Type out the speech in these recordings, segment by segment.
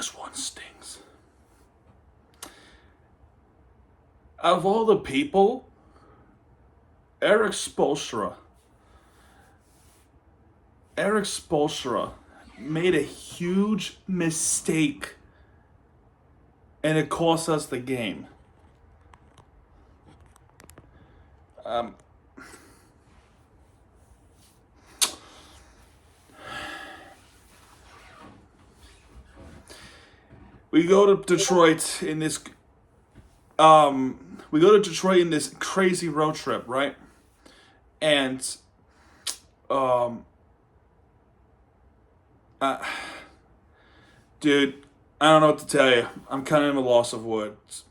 this one stings. Out of all the people, Erik Spoelstra made a huge mistake, and it cost us the game. We go to Detroit in this. We go to Detroit in this crazy road trip, right? And, dude, I don't know what to tell you. I'm kind of in a loss of words.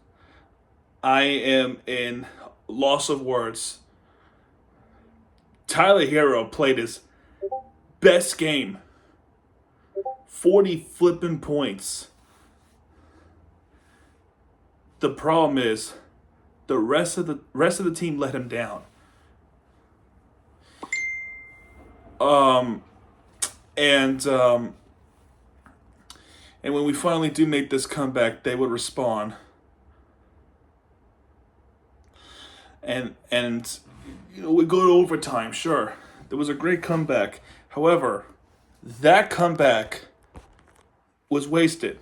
I am in loss of words. Tyler Hero played his best game. 40 flipping points. The problem is, the rest of the team let him down. And when we finally do make this comeback, they would respond. And we go to overtime. Sure, there was a great comeback. However, that comeback was wasted.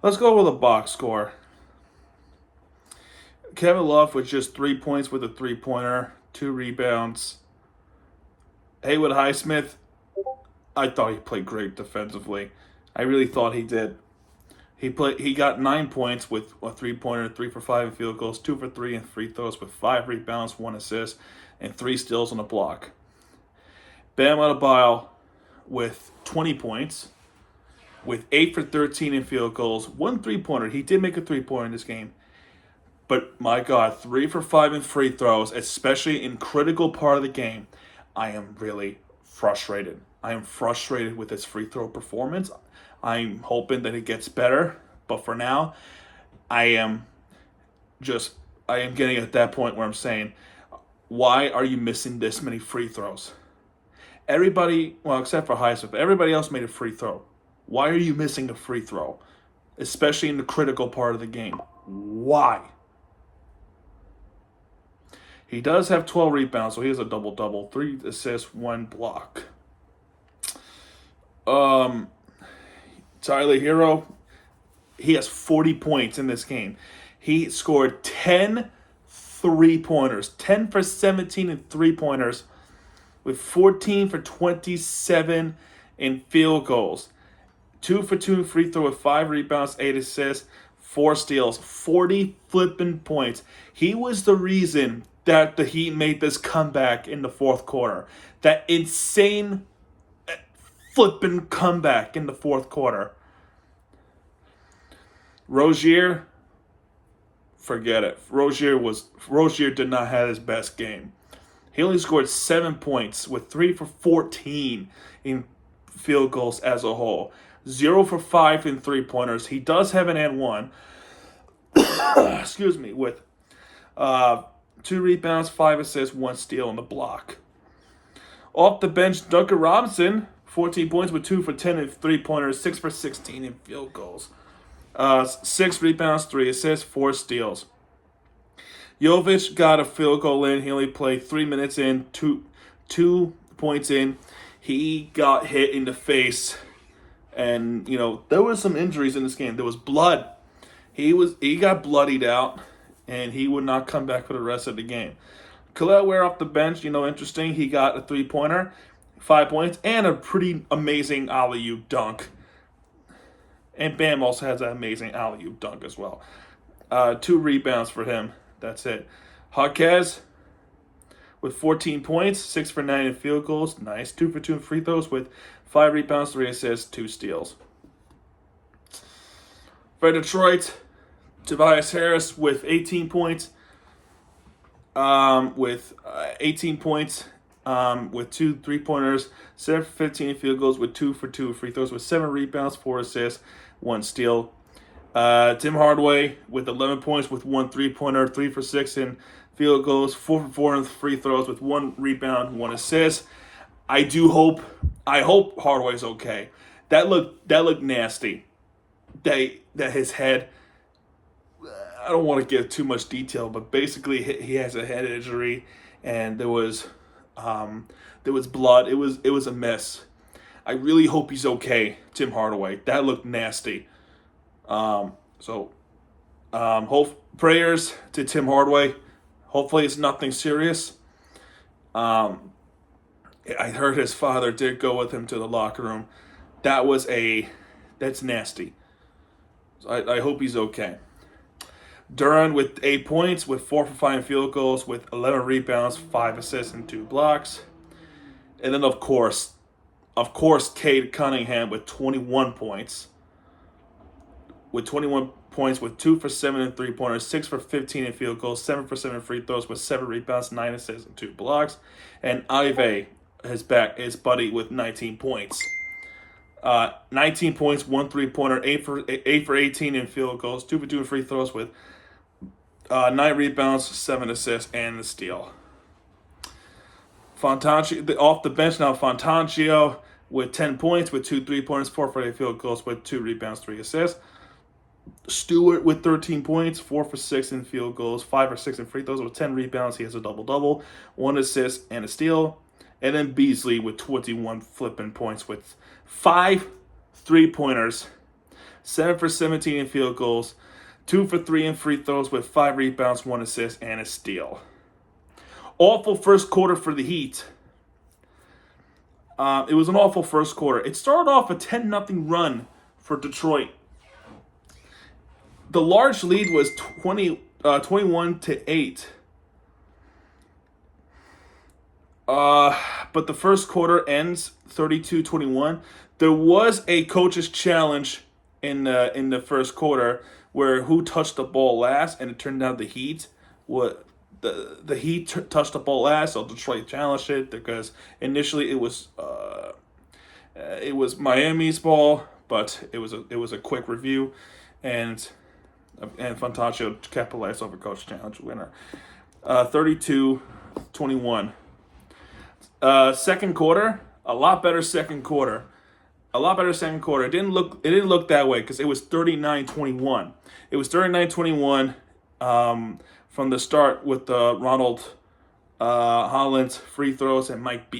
Let's go with a box score. Kevin Love with just 3 points with a 3-pointer, 2 rebounds. Haywood Highsmith, I thought he played great defensively. I really thought he did. He got 9 points with a 3-pointer, 3 for 5 in field goals, 2 for 3 in free throws with 5 rebounds, 1 assist, and 3 steals on a block. Bam Adebayo with 20 points. With 8 for 13 in field goals, 1 3-pointer. He did make a 3-pointer in this game. But, my God, 3 for 5 in free throws, especially in critical part of the game. I am really frustrated. I am frustrated with his free throw performance. I'm hoping that it gets better. But for now, I am getting at that point where I'm saying, why are you missing this many free throws? Everybody, well, except for Highsmith, everybody else made a free throw. Why are you missing the free throw? Especially in the critical part of the game. Why? He does have 12 rebounds, so he has a double-double. 3 assists, 1 block. Tyler Hero, he has 40 points in this game. He scored 10 3-pointers. 10 for 17 in 3-pointers. With 14 for 27 in field goals. 2 for 2 in free throw with 5 rebounds, 8 assists, 4 steals, 40 flipping points. He was the reason that the Heat made this comeback in the fourth quarter. That insane flipping comeback in the fourth quarter. Rozier, forget it. Rozier did not have his best game. He only scored 7 points with 3 for 14 in field goals as a whole. 0 for 5 in 3-pointers. He does have an and 1. Excuse me, with 2 rebounds, 5 assists, 1 steal on the block. Off the bench, Duncan Robinson, 14 points with 2 for 10 in 3-pointers, 6 for 16 in field goals. 6 rebounds, 3 assists, 4 steals. Jovic got a field goal in. He only played 3 minutes in, 2 points in. He got hit in the face. And, there was some injuries in this game. There was blood. He got bloodied out, and he would not come back for the rest of the game. Khalil Ware off the bench, interesting. He got a 3-pointer, 5 points, and a pretty amazing alley-oop dunk. And Bam also has an amazing alley-oop dunk as well. 2 rebounds for him. That's it. Jaquez with 14 points, 6 for 9 in field goals. Nice. 2 for 2 in free throws with 5 rebounds, 3 assists, 2 steals. For Detroit, Tobias Harris with 18 points. With 18 points, with 2 3-pointers, 7 for 15 in field goals with 2 for 2 free throws with 7 rebounds, 4 assists, 1 steal. Tim Hardaway with 11 points with 1 3-pointer, 3 for 6 in field goals, 4 for 4 in free throws with 1 rebound, 1 assist. I hope Hardaway's okay. That looked nasty. That his head. I don't want to give too much detail, but basically he has a head injury, and there was blood. It was a mess. I really hope he's okay, Tim Hardaway. That looked nasty. Hope prayers to Tim Hardaway. Hopefully it's nothing serious. I heard his father did go with him to the locker room. That's nasty. So I hope he's okay. Durant with 8 points, with 4 for 5 field goals, with 11 rebounds, 5 assists, and 2 blocks. And then of course, Cade Cunningham with 21 points. With 21 points, with 2 for 7 in 3-pointers, 6 for 15 in field goals, 7 for 7 free throws, with 7 rebounds, 9 assists, and 2 blocks. And Ive his buddy with 19 points. 19 points, 1 3-pointer, 8 for 18 in field goals, 2 for 2 in free throws, with 9 rebounds, 7 assists, and a steal. Off the bench now, Fontangio with 10 points, with 2 3-pointers, 4 for 8 field goals, with 2 rebounds, 3 assists. Stewart with 13 points, 4 for 6 in field goals, 5 for 6 in free throws, with 10 rebounds. He has a double-double, 1 assist, and a steal. And then Beasley with 21 flipping points, with 5 3-pointers, 7 for 17 in field goals, 2 for 3 in free throws, with 5 rebounds, 1 assist, and a steal. Awful first quarter for the Heat. It was an awful first quarter. It started off a 10-0 run for Detroit. The large lead was 21-8. But the first quarter ends 32-21. There was a coach's challenge in the first quarter where who touched the ball last, and it turned out the Heat touched the ball last, so Detroit challenged it because initially it was Miami's ball, but it was a quick review, and Fontangio capitalized over coach challenge winner. 32-21. Second quarter, a lot better second quarter. It didn't look that way because it was 39-21. It was 39-21 from the start with Ronald Holland's free throws and Malik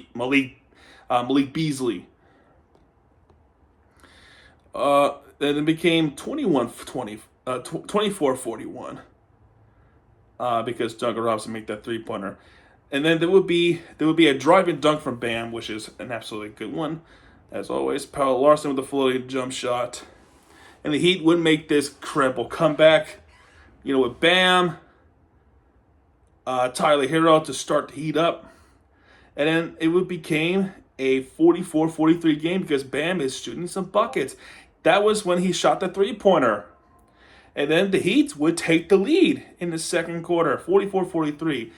Beasley. Then it became 24-41 because Duncan Robinson made that 3-pointer. And then there would be a drive-in dunk from Bam, which is an absolutely good one, as always. Powell Larson with a floating jump shot. And the Heat would make this incredible comeback, with Bam, Tyler Hero to start the Heat up. And then it became a 44-43 game because Bam is shooting some buckets. That was when he shot the 3-pointer. And then the Heat would take the lead in the second quarter, 44-43.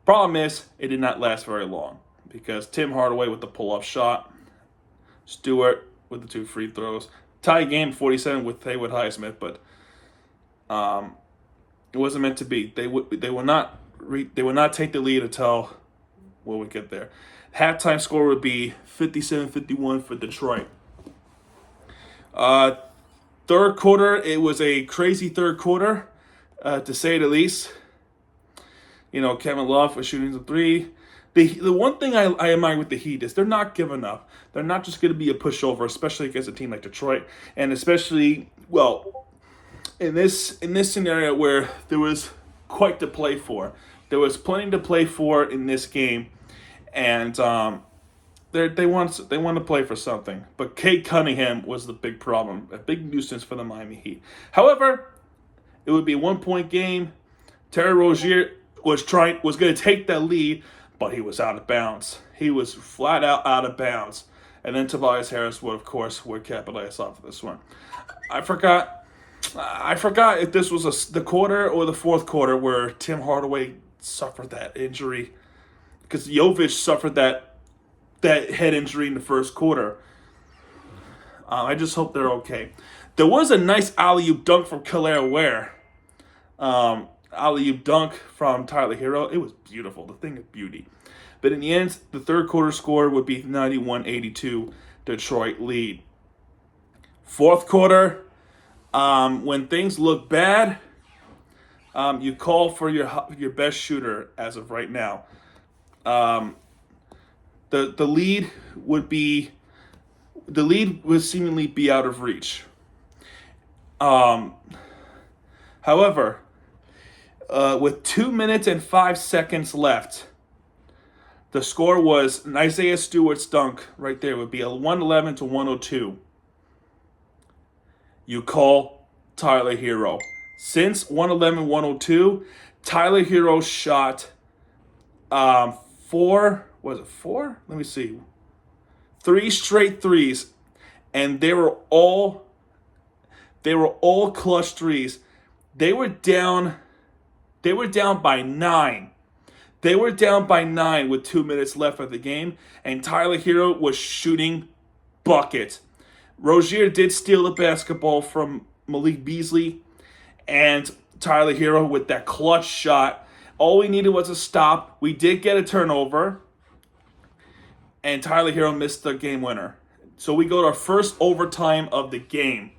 Problem is, it did not last very long because Tim Hardaway with the pull-up shot, Stewart with the 2 free throws, tie game 47 with Haywood Highsmith, but it wasn't meant to be. They would not take the lead until we get there. Halftime score would be 57-51 for Detroit. Third quarter, it was a crazy third quarter, to say the least. Kevin Love was shooting the 3. The one thing I admire with the Heat is they're not giving up. They're not just going to be a pushover, especially against a team like Detroit, and especially in this scenario where there was quite to play for. There was plenty to play for in this game, and they want to play for something. But Cade Cunningham was the big problem, a big nuisance for the Miami Heat. However, it would be a 1-point game. Terry Rozier was going to take that lead, but he was out of bounds. He was flat out of bounds. And then Tobias Harris would capitalize off of this one. I forgot if this was the quarter or the fourth quarter where Tim Hardaway suffered that injury, because Jovic suffered that head injury in the first quarter. I just hope they're okay. There was a nice alley-oop dunk from Kelaire Ware. alley-oop dunk from Tyler Hero. It was beautiful, the thing of beauty. But in the end, the third quarter score would be 91-82, Detroit lead. Fourth quarter, when things look bad, you call for your best shooter as of right now. The lead would seemingly be out of reach. However, with 2 minutes and 5 seconds left, the score was an Isaiah Stewart's dunk right there. It would be a 111-102. You call Tyler Hero. Since 111-102, Tyler Hero shot four? Let me see. 3 straight threes, and they were all clutch threes. They were down by 9. They were down by 9 with 2 minutes left of the game, and Tyler Hero was shooting buckets. Rozier did steal the basketball from Malik Beasley, and Tyler Hero with that clutch shot. All we needed was a stop. We did get a turnover, and Tyler Hero missed the game winner. So we go to our first overtime of the game,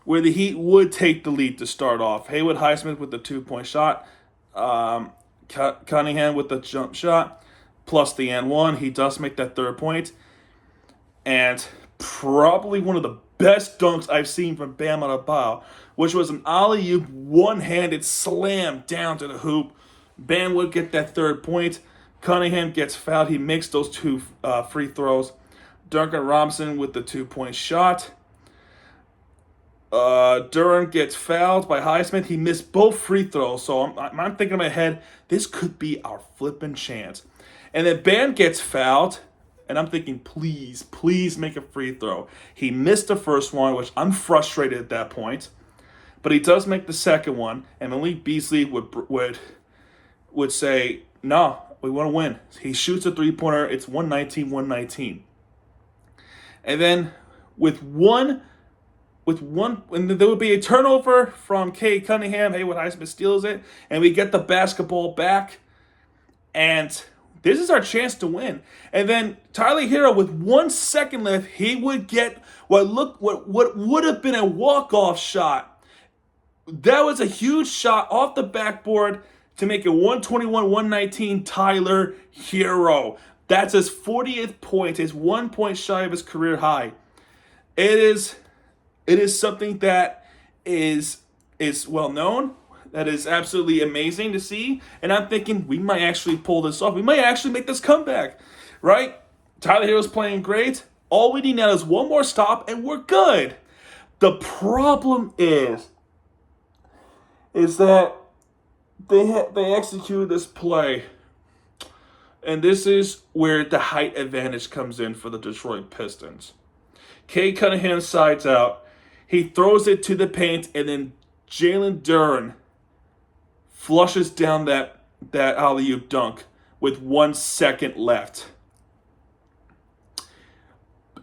where the Heat would take the lead to start off. Haywood Highsmith with the 2-point shot. Cunningham with the jump shot, plus the and one. He does make that third point. And probably one of the best dunks I've seen from Bam Adebayo, which was an alley-oop one-handed slam down to the hoop. Bam would get that third point. Cunningham gets fouled. He makes those 2 free throws. Duncan Robinson with the 2-point shot. Duran gets fouled by Highsmith. He missed both free throws. So I'm thinking in my head, this could be our flipping chance. And then Bam gets fouled. And I'm thinking, please make a free throw. He missed the first one, which I'm frustrated at that point. But he does make the second one. And Malik Beasley would say, no, we want to win. He shoots a 3-pointer. It's 119-119. And then with one, and there would be a turnover from Cade Cunningham. Haywood Highsmith steals it, and we get the basketball back. And this is our chance to win. And then Tyler Hero, with 1 second left, he would get what would have been a walk-off shot. That was a huge shot off the backboard to make it 121-119 Tyler Hero. That's his 40th point, his 1 point shy of his career high. It is something that is well known. That is absolutely amazing to see. And I'm thinking we might actually pull this off. We might actually make this comeback, right? Tyler Hero's playing great. All we need now is one more stop, and we're good. The problem is that they executed this play. And this is where the height advantage comes in for the Detroit Pistons. Cade Cunningham sides out. He throws it to the paint, and then Jalen Duran flushes down that alley-oop dunk with 1 second left.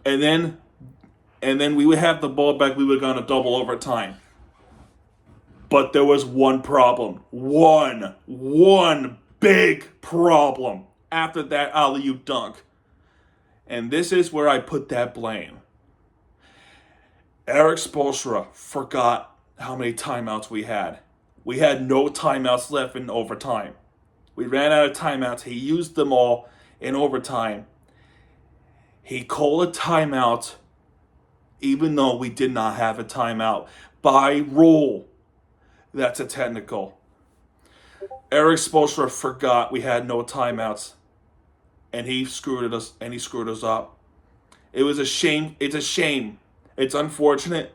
And then we would have the ball back. We would have gone to double overtime. But there was one problem. One big problem after that alley-oop dunk. And this is where I put that blame. Erik Spoelstra forgot how many timeouts we had. We had no timeouts left in overtime. We ran out of timeouts. He used them all in overtime. He called a timeout even though we did not have a timeout. By rule, that's a technical. Erik Spoelstra forgot we had no timeouts, and he screwed us up. It was a shame. It's a shame. It's unfortunate.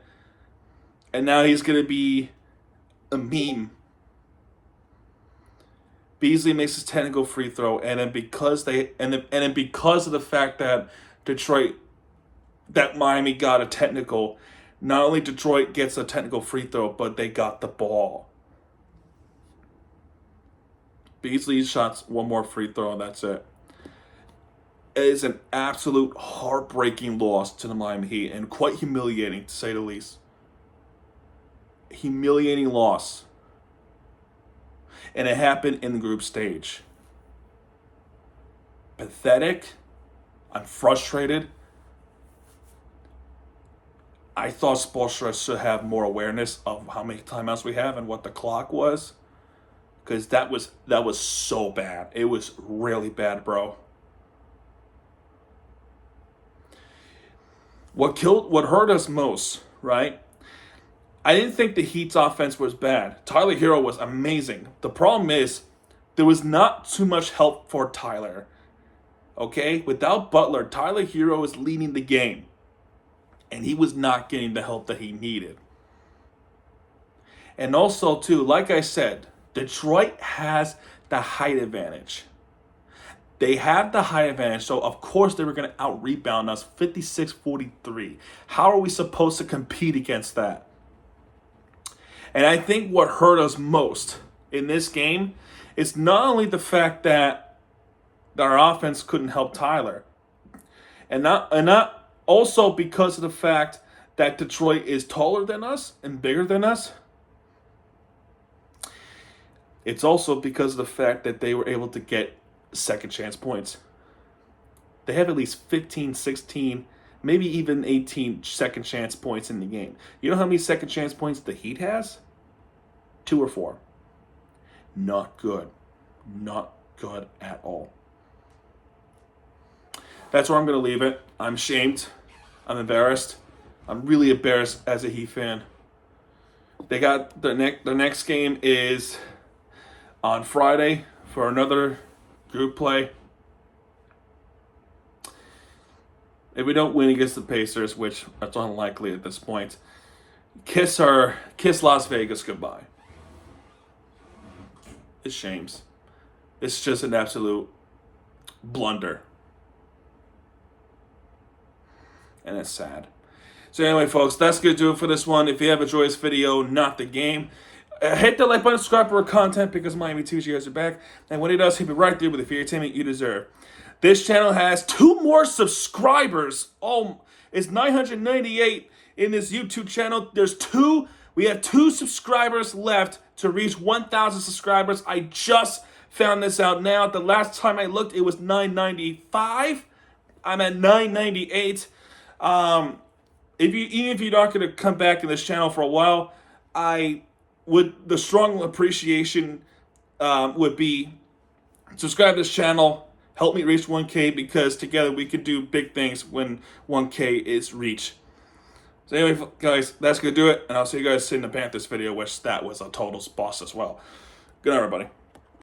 And now he's going to be a meme. Beasley makes his technical free throw, and then because of the fact that Miami got a technical, not only Detroit gets a technical free throw, but they got the ball. Beasley shots one more free throw, and that's it. It is an absolute heartbreaking loss to the Miami Heat, and quite humiliating, to say the least. Humiliating loss. And it happened in the group stage. Pathetic. I'm frustrated. I thought Spoelstra should have more awareness of how many timeouts we have and what the clock was. Because that was so bad. It was really bad, bro. What hurt us most, right? I didn't think the Heat's offense was bad. Tyler Hero was amazing. The problem is there was not too much help for Tyler. Okay? Without Butler, Tyler Hero is leading the game. And he was not getting the help that he needed. And also, too, like I said, Detroit has the height advantage. They have the height advantage, so of course they were going to out-rebound us 56-43. How are we supposed to compete against that? And I think what hurt us most in this game is not only the fact that our offense couldn't help Tyler, and not also because of the fact that Detroit is taller than us and bigger than us. It's also because of the fact that they were able to get second chance points. They have at least 15, 16, maybe even 18 second chance points in the game. You know how many second chance points the Heat has? 2 or 4. Not good. Not good at all. That's where I'm going to leave it. I'm ashamed. I'm embarrassed. I'm really embarrassed as a Heat fan. They got their next game is on Friday for another group play. If we don't win against the Pacers, which that's unlikely at this point, kiss Las Vegas goodbye. It's shames. It's just an absolute blunder. And it's sad. So anyway, folks, that's going to do it for this one. If you have enjoyed this video, not the game, hit the like button, subscribe for content because Miami 2's guys are back. And when it does, he'll be right there with the entertainment you deserve. This channel has 2 more subscribers. Oh, it's 998 in this YouTube channel. We have 2 subscribers left to reach 1,000 subscribers. I just found this out now. The last time I looked, it was 995. I'm at 998. Even if you're not going to come back in this channel for a while, the strong appreciation would be subscribe to this channel, help me reach 1K, because together we could do big things when 1K is reached. So anyway, guys, that's going to do it, and I'll see you guys in the Panthers video, which that was a total boss as well. Good night, everybody.